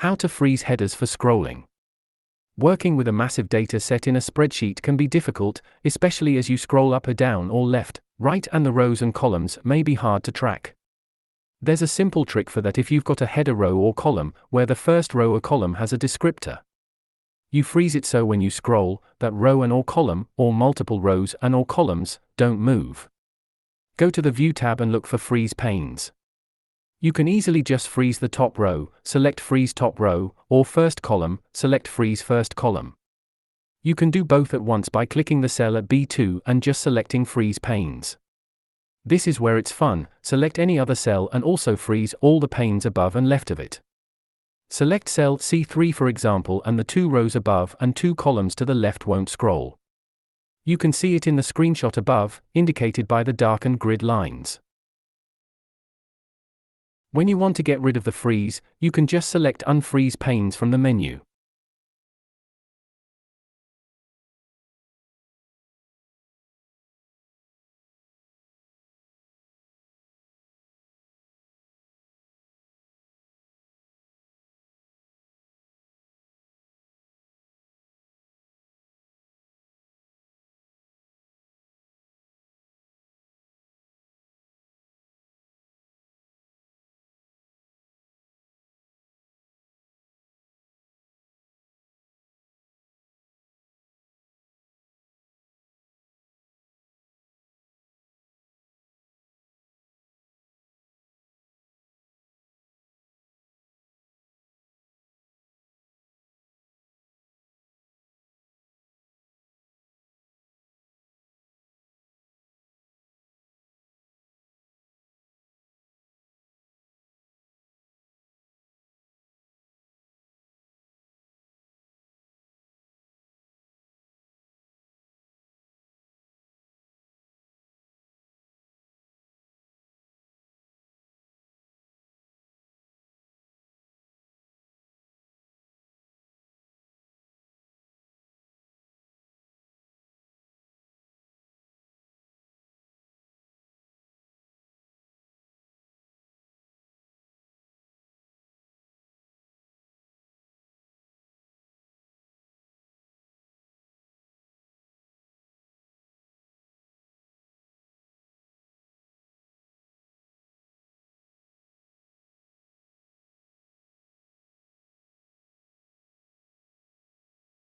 How to freeze headers for scrolling. Working with a massive data set in a spreadsheet can be difficult, especially as you scroll up or down or left, right, and the rows and columns may be hard to track. There's a simple trick for that if you've got a header row or column where the first row or column has a descriptor. You freeze it so when you scroll, that row and or column, or multiple rows and or columns, don't move. Go to the View tab and look for Freeze Panes. You can easily just freeze the top row, select Freeze Top Row, or First Column, select Freeze First Column. You can do both at once by clicking the cell at B2 and just selecting Freeze Panes. This is where it's fun. Select any other cell and also freeze all the panes above and left of it. Select cell C3 for example, and the 2 rows above and 2 columns to the left won't scroll. You can see it in the screenshot above, indicated by the darkened grid lines. When you want to get rid of the freeze, you can just select Unfreeze Panes from the menu.